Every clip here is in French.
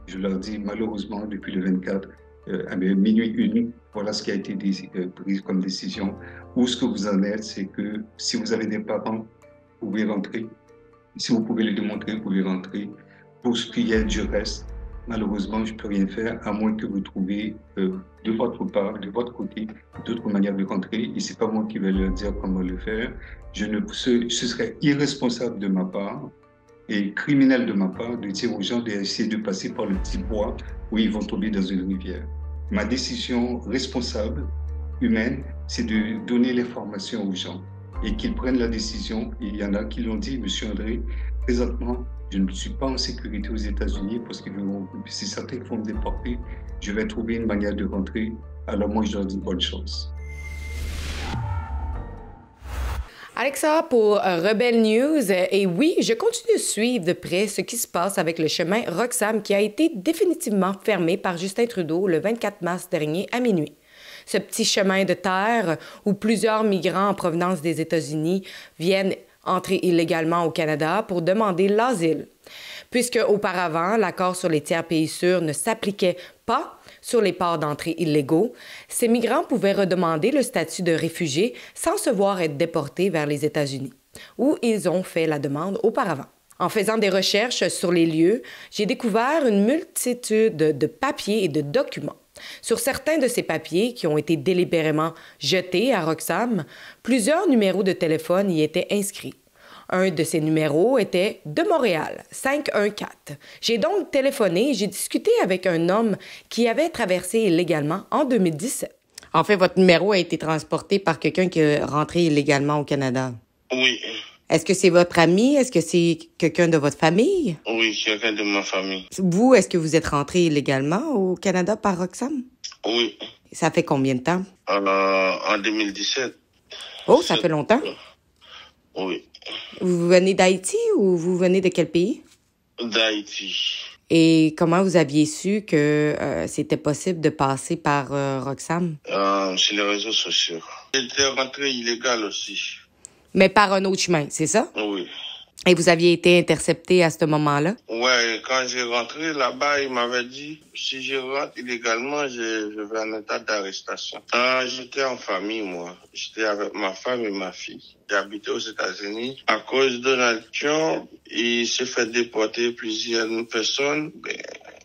Je leur dis, malheureusement, depuis le 24, minuit une, voilà ce qui a été pris comme décision. Où ce que vous en êtes, c'est que si vous avez des parents, vous pouvez rentrer. Si vous pouvez les démontrer, vous pouvez rentrer. Pour ce qui est du reste, malheureusement, je ne peux rien faire, à moins que vous trouviez de votre part, de votre côté, d'autres manières de rentrer. Et ce n'est pas moi qui vais leur dire comment le faire. Ce serait irresponsable de ma part et criminel de ma part de dire aux gens d'essayer de passer par le petit bois où ils vont tomber dans une rivière. Ma décision responsable, humaine, c'est de donner l'information aux gens et qu'ils prennent la décision. Et il y en a qui l'ont dit, Monsieur André, présentement, je ne suis pas en sécurité aux États-Unis parce que si certains vont me déporter, je vais trouver une manière de rentrer. Alors moi, je leur dis bonne chance. Alexa pour Rebelle News. Et oui, je continue de suivre de près ce qui se passe avec le chemin Roxham qui a été définitivement fermé par Justin Trudeau le 24 mars dernier à minuit. Ce petit chemin de terre où plusieurs migrants en provenance des États-Unis viennent entrer illégalement au Canada pour demander l'asile. Puisque auparavant, l'accord sur les tiers pays sûrs ne s'appliquait pas sur les ports d'entrée illégaux, ces migrants pouvaient redemander le statut de réfugié sans se voir être déportés vers les États-Unis, où ils ont fait la demande auparavant. En faisant des recherches sur les lieux, j'ai découvert une multitude de papiers et de documents. Sur certains de ces papiers qui ont été délibérément jetés à Roxham, plusieurs numéros de téléphone y étaient inscrits. Un de ces numéros était de Montréal, 514. J'ai donc téléphoné et j'ai discuté avec un homme qui avait traversé illégalement en 2017. En fait, votre numéro a été transporté par quelqu'un qui est rentré illégalement au Canada. Oui. Est-ce que c'est votre ami? Est-ce que c'est quelqu'un de votre famille? Oui, quelqu'un de ma famille. Vous, est-ce que vous êtes rentré illégalement au Canada par Roxham? Oui. Ça fait combien de temps? En 2017. Oh, ça fait longtemps? Oui. Vous venez d'Haïti ou vous venez de quel pays? D'Haïti. Et comment vous aviez su que c'était possible de passer par Roxham? Sur les réseaux sociaux. J'étais rentré illégal aussi. Mais par un autre chemin, c'est ça? Oui. Et vous aviez été intercepté à ce moment-là? Ouais, quand j'ai rentré là-bas, il m'avait dit, si je rentre illégalement, je vais en état d'arrestation. J'étais en famille, moi. J'étais avec ma femme et ma fille. J'habitais aux États-Unis. À cause de Donald Trump, il s'est fait déporter plusieurs personnes.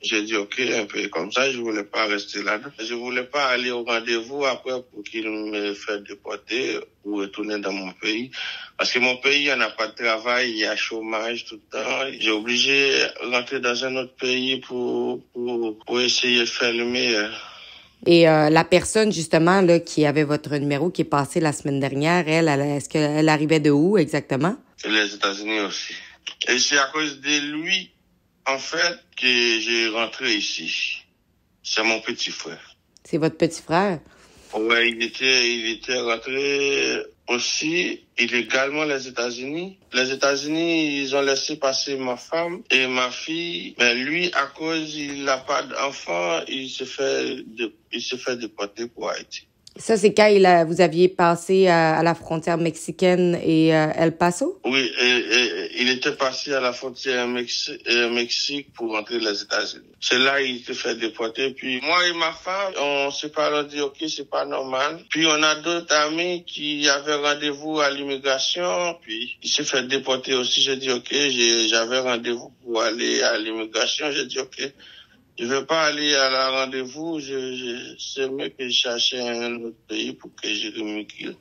J'ai dit, OK, un peu comme ça, je voulais pas rester là-dedans. Je voulais pas aller au rendez-vous après pour qu'il me fasse déporter ou retourner dans mon pays. Parce que mon pays, il n'y en a pas de travail, il y a chômage tout le temps. J'ai obligé de rentrer dans un autre pays pour essayer de faire le meilleur. Et la personne, justement, là, qui avait votre numéro, qui est passée la semaine dernière, est-ce qu'elle arrivait de où exactement? Les États-Unis aussi. Et c'est à cause de lui, en fait, que j'ai rentré ici. C'est mon petit frère. C'est votre petit frère? Ouais, il était rentré aussi illégalement les États-Unis. Les États-Unis, ils ont laissé passer ma femme et ma fille. Mais lui, à cause il n'a pas d'enfant, il se fait déporter pour Haïti. Ça, c'est quand vous aviez passé à la frontière mexicaine et El Paso? Oui, il était passé à la frontière Mexique pour rentrer les États-Unis. C'est là il s'est fait déporter. Puis moi et ma femme, on s'est pas dit, OK, c'est pas normal. Puis on a d'autres amis qui avaient rendez-vous à l'immigration. Puis il s'est fait déporter aussi. J'ai dit, OK, j'avais rendez-vous pour aller à l'immigration. J'ai dit, OK. Je vais pas aller à la rendez-vous. C'est mieux que je cherche un autre pays pour que je immigre.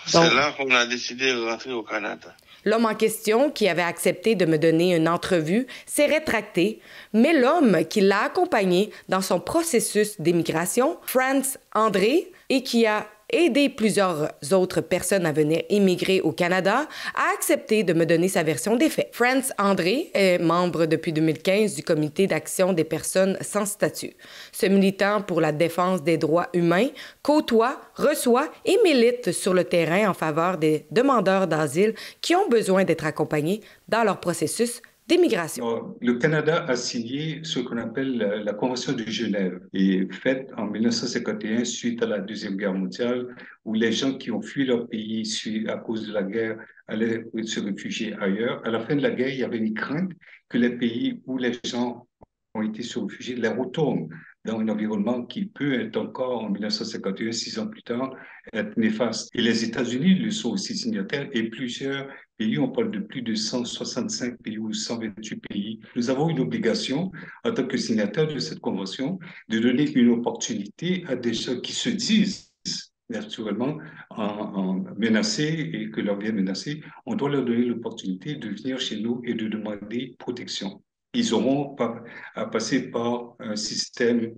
C'est là qu'on a décidé de rentrer au Canada. L'homme en question, qui avait accepté de me donner une entrevue, s'est rétracté, mais l'homme qui l'a accompagné dans son processus d'émigration, Franz André, et qui a aidé plusieurs autres personnes à venir immigrer au Canada, a accepté de me donner sa version des faits. Franz André est membre depuis 2015 du Comité d'action des personnes sans statut. Ce militant pour la défense des droits humains côtoie, reçoit et milite sur le terrain en faveur des demandeurs d'asile qui ont besoin d'être accompagnés dans leur processus d'émigration. Le Canada a signé ce qu'on appelle la Convention de Genève, et faite en 1951 suite à la Deuxième Guerre mondiale, où les gens qui ont fui leur pays à cause de la guerre allaient se réfugier ailleurs. À la fin de la guerre, il y avait une crainte que les pays où les gens ont été se réfugier les retournent dans un environnement qui peut être encore, en 1951, 6 ans plus tard, être néfaste. Et les États-Unis le sont aussi signataires et plusieurs pays, on parle de plus de 165 pays ou 128 pays. Nous avons une obligation, en tant que signataires de cette convention, de donner une opportunité à des gens qui se disent naturellement menacés et que leur vie est menacée. On doit leur donner l'opportunité de venir chez nous et de demander protection. Ils auront à passer par un système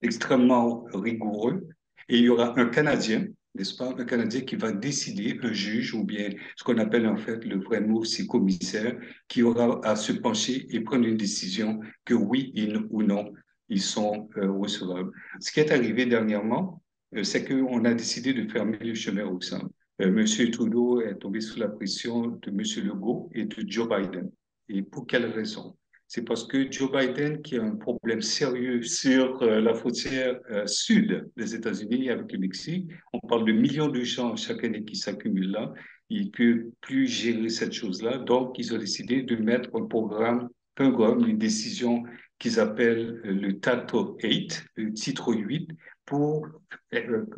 extrêmement rigoureux et il y aura un Canadien, n'est-ce pas, un Canadien qui va décider, un juge ou bien ce qu'on appelle en fait le vrai mot, c'est commissaire, qui aura à se pencher et prendre une décision que oui ou non, ils sont recevables. Ce qui est arrivé dernièrement, c'est qu'on a décidé de fermer le chemin Roxham. Monsieur Trudeau est tombé sous la pression de Monsieur Legault et de Joe Biden. Et pour quelle raison? C'est parce que Joe Biden, qui a un problème sérieux sur la frontière sud des États-Unis avec le Mexique, on parle de millions de gens chaque année qui s'accumulent là, il ne peut plus gérer cette chose-là. Donc, ils ont décidé de mettre un programme, une décision qu'ils appellent le Title 8, le titre 8, pour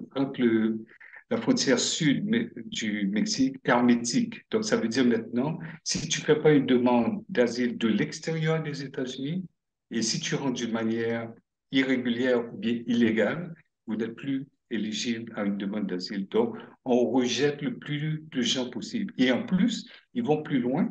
quand la frontière sud du Mexique hermétique. Donc, ça veut dire maintenant, si tu ne fais pas une demande d'asile de l'extérieur des États-Unis et si tu rentres d'une manière irrégulière ou bien illégale, vous n'êtes plus éligible à une demande d'asile. Donc, on rejette le plus de gens possible. Et en plus, ils vont plus loin.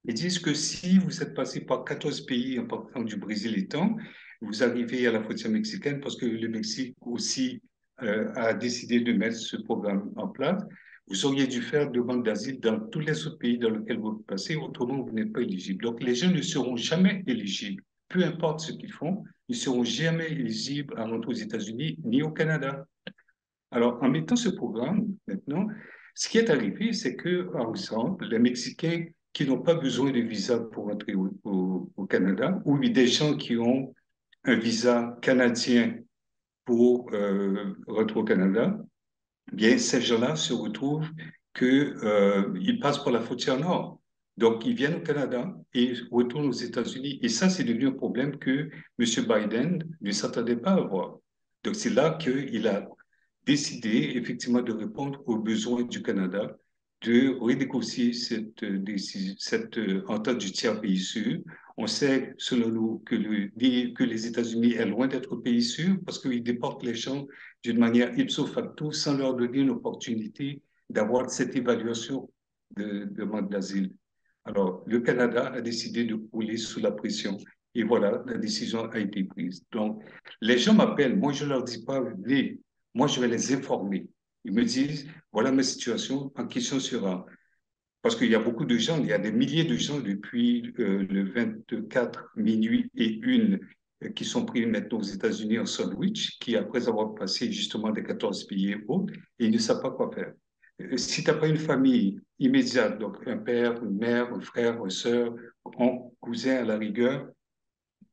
Ils disent que si vous êtes passé par 14 pays, en partant du Brésil étant, vous arrivez à la frontière mexicaine parce que le Mexique aussi a décidé de mettre ce programme en place. Vous auriez dû faire demande d'asile dans tous les autres pays dans lesquels vous passez, autrement vous n'êtes pas éligible. Donc les gens ne seront jamais éligibles. Peu importe ce qu'ils font, ils ne seront jamais éligibles à rentrer aux États-Unis ni au Canada. Alors, en mettant ce programme, maintenant, ce qui est arrivé, c'est que, par exemple, les Mexicains qui n'ont pas besoin de visa pour entrer au Canada, ou des gens qui ont un visa canadien pour rentrer au Canada, bien, ces gens-là se retrouvent ils passent par la frontière nord. Donc, ils viennent au Canada et retournent aux États-Unis. Et ça, c'est devenu un problème que M. Biden ne s'attendait pas à avoir. Donc, c'est là qu'il a décidé effectivement de répondre aux besoins du Canada, de renégocier cette entente du tiers pays sûr. On sait, selon nous, que les États-Unis est loin d'être pays sûr parce qu'ils déportent les gens d'une manière ipso facto sans leur donner une opportunité d'avoir cette évaluation de demande d'asile. Alors, le Canada a décidé de rouler sous la pression et voilà, la décision a été prise. Donc, les gens m'appellent, moi je ne leur dis pas, venez, moi je vais les informer. Ils me disent, voilà ma situation, en question sera. Parce qu'il y a beaucoup de gens, il y a des milliers de gens depuis le 24 minuit et une qui sont pris maintenant aux États-Unis en sandwich, qui après avoir passé justement des 14 pays et autres, et ils ne savent pas quoi faire. Si tu n'as pas une famille immédiate, donc un père, une mère, un frère, une sœur, un cousin à la rigueur,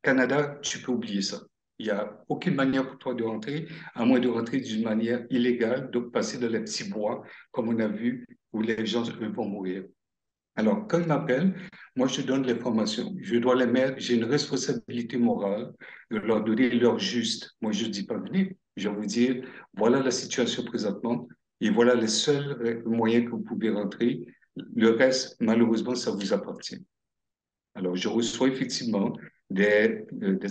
Canada, tu peux oublier ça. Il n'y a aucune manière pour toi de rentrer, à moins de rentrer d'une manière illégale, donc passer dans les petits bois, comme on a vu, où les gens vont mourir. Alors, quand ils m'appellent, moi, je donne l'information. Je dois les mettre, j'ai une responsabilité morale de leur donner l'heure juste. Moi, je ne dis pas venez. Je vais vous dire, voilà la situation présentement et voilà les seuls moyens que vous pouvez rentrer. Le reste, malheureusement, ça vous appartient. Alors, je reçois effectivement des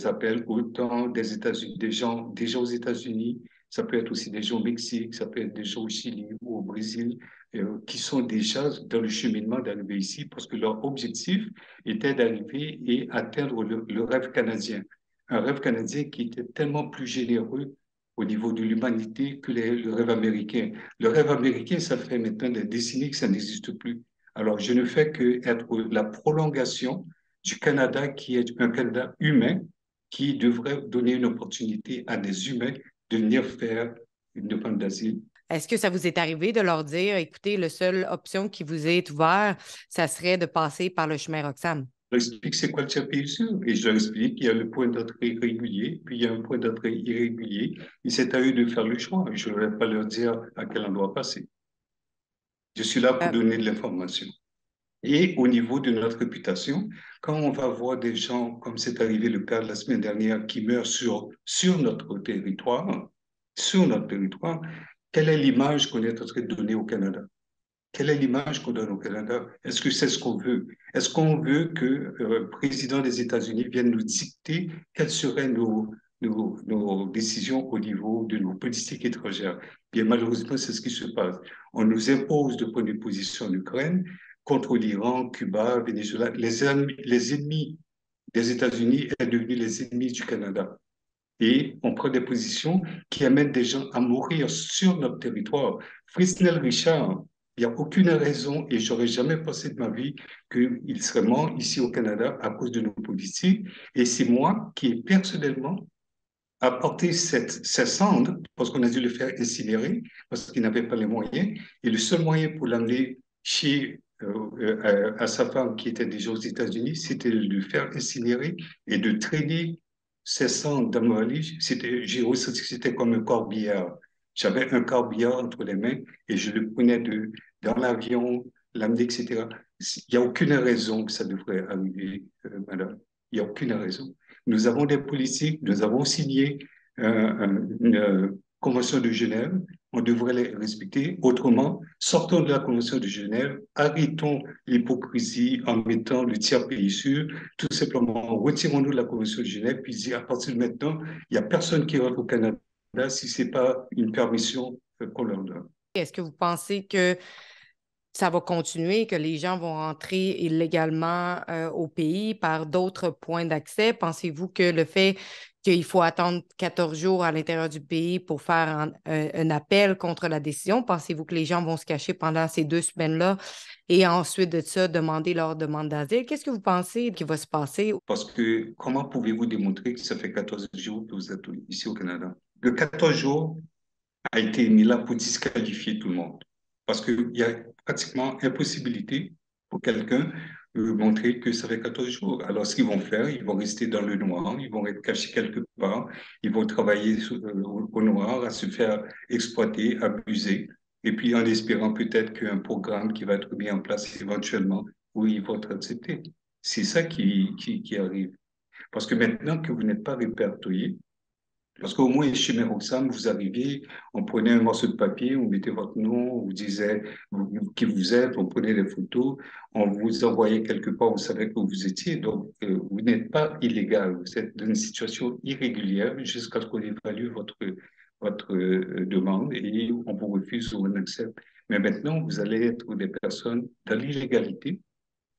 appels autant des États-Unis, des gens aux États-Unis, ça peut être aussi des gens au Mexique, ça peut être des gens au Chili ou au Brésil, qui sont déjà dans le cheminement d'arriver ici parce que leur objectif était d'arriver et atteindre le rêve canadien. Un rêve canadien qui était tellement plus généreux au niveau de l'humanité que le rêve américain. Le rêve américain, ça fait maintenant des décennies que ça n'existe plus. Alors, je ne fais que être la prolongation du Canada qui est un Canada humain qui devrait donner une opportunité à des humains de venir faire une demande d'asile. Est-ce que ça vous est arrivé de leur dire, écoutez, la seule option qui vous est ouverte, ça serait de passer par le chemin Roxham? Je leur explique c'est quoi le tiers pays sûr et je leur explique qu'il y a le point d'entrée régulier, puis il y a un point d'entrée irrégulier et c'est à eux de faire le choix. Je ne vais pas leur dire à quel endroit passer. Je suis là pour Euh, donner de l'information. Et au niveau de notre réputation, quand on va voir des gens, comme c'est arrivé le cas de la semaine dernière, qui meurent sur notre territoire, quelle est l'image qu'on est en train de donner au Canada? Quelle est l'image qu'on donne au Canada? Est-ce que c'est ce qu'on veut? Est-ce qu'on veut que le président des États-Unis vienne nous dicter quelles seraient nos décisions au niveau de nos politiques étrangères? Bien, malheureusement, c'est ce qui se passe. On nous impose de prendre une position en Ukraine contre l'Iran, Cuba, Venezuela. Les ennemis des États-Unis sont devenus les ennemis du Canada. Et on prend des positions qui amènent des gens à mourir sur notre territoire. Frisnel Richard, il n'y a aucune raison, et j'aurais jamais pensé de ma vie qu'il serait mort ici au Canada à cause de nos politiques. Et c'est moi qui, personnellement, apporté ces cendres, parce qu'on a dû le faire incinérer, parce qu'il n'avait pas les moyens. Et le seul moyen pour l'amener à sa femme qui était déjà aux États-Unis, c'était de le faire incinérer et de traîner ses cendres dans ma valise. J'ai ressenti que c'était comme un corbillard. J'avais un corbillard entre les mains et je le prenais dans l'avion, l'amener, etc. Il n'y a aucune raison que ça devrait arriver, madame. Il n'y a aucune raison. Nous avons des politiques, nous avons signé une convention de Genève, on devrait les respecter. Autrement, sortons de la convention de Genève, arrêtons l'hypocrisie en mettant le tiers pays sûr, tout simplement retirons-nous de la convention de Genève, puis à partir de maintenant, il n'y a personne qui rentre au Canada si ce n'est pas une permission qu'on leur donne. Est-ce que vous pensez que ça va continuer, que les gens vont rentrer illégalement au pays par d'autres points d'accès? Pensez-vous que le fait qu'il faut attendre 14 jours à l'intérieur du pays pour faire un appel contre la décision, pensez-vous que les gens vont se cacher pendant ces 2 semaines-là et ensuite de ça, demander leur demande d'asile? Qu'est-ce que vous pensez qui va se passer? Parce que comment pouvez-vous démontrer que ça fait 14 jours que vous êtes ici au Canada? Le 14 jours a été mis là pour disqualifier tout le monde. Parce qu'il y a pratiquement impossibilité pour quelqu'un de montrer que ça fait 14 jours. Alors, ce qu'ils vont faire, ils vont rester dans le noir, ils vont être cachés quelque part, ils vont travailler au noir, à se faire exploiter, abuser, et puis en espérant peut-être qu'un programme qui va être mis en place éventuellement, où ils vont être acceptés. C'est ça qui arrive. Parce que maintenant que vous n'êtes pas répertorié, parce qu'au moins, chez Meroxam, vous arrivez, on prenait un morceau de papier, on mettait votre nom, on vous disait qui vous êtes, on prenait des photos, on vous envoyait quelque part, on savait que vous étiez. Donc, vous n'êtes pas illégal, vous êtes dans une situation irrégulière jusqu'à ce qu'on évalue votre demande et on vous refuse ou on accepte. Mais maintenant, vous allez être des personnes dans l'illégalité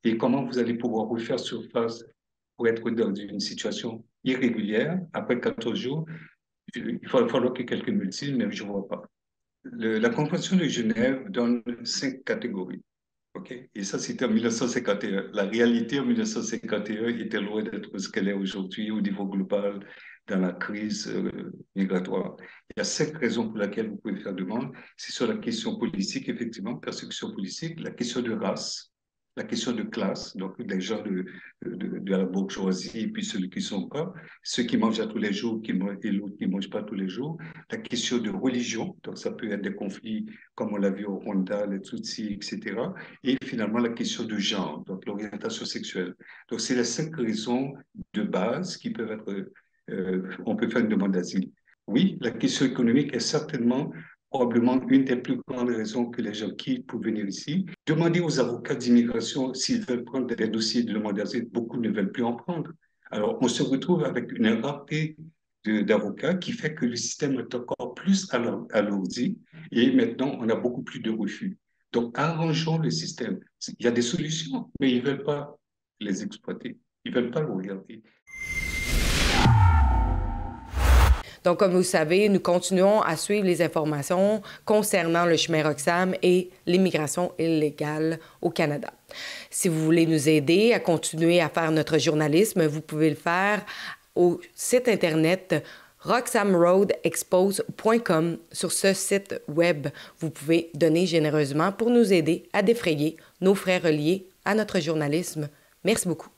et comment vous allez pouvoir refaire surface pour être dans une situation irrégulière après 14 jours? Il va falloir que quelqu'un me le dise, mais je ne vois pas. La Convention de Genève donne 5 catégories. Okay? Et ça, c'était en 1951. La réalité en 1951 était loin d'être ce qu'elle est aujourd'hui au niveau global dans la crise migratoire. Il y a 5 raisons pour lesquelles vous pouvez faire demande. C'est sur la question politique, effectivement, persécution politique, la question de race, la question de classe, donc les gens de la bourgeoisie et puis ceux qui ne sont pas, ceux qui mangent à tous les jours et l'autre qui ne mange pas tous les jours, la question de religion, donc ça peut être des conflits comme on l'a vu au Rwanda, les Tutsis, etc. Et finalement la question de genre, donc l'orientation sexuelle. Donc c'est les 5 raisons de base qui peuvent être, on peut faire une demande d'asile. Oui, la question économique est certainement probablement une des plus grandes raisons que les gens quittent pour venir ici. Demandez aux avocats d'immigration s'ils veulent prendre des dossiers de demande d'asile. Beaucoup ne veulent plus en prendre. Alors, on se retrouve avec une rareté d'avocats qui fait que le système est encore plus alourdi et maintenant, on a beaucoup plus de refus. Donc, arrangeons le système. Il y a des solutions, mais ils ne veulent pas les exploiter. Ils ne veulent pas le regarder. Donc, comme vous savez, nous continuons à suivre les informations concernant le chemin Roxham et l'immigration illégale au Canada. Si vous voulez nous aider à continuer à faire notre journalisme, vous pouvez le faire au site Internet roxhamroadexpose.com. Sur ce site web, vous pouvez donner généreusement pour nous aider à défrayer nos frais reliés à notre journalisme. Merci beaucoup.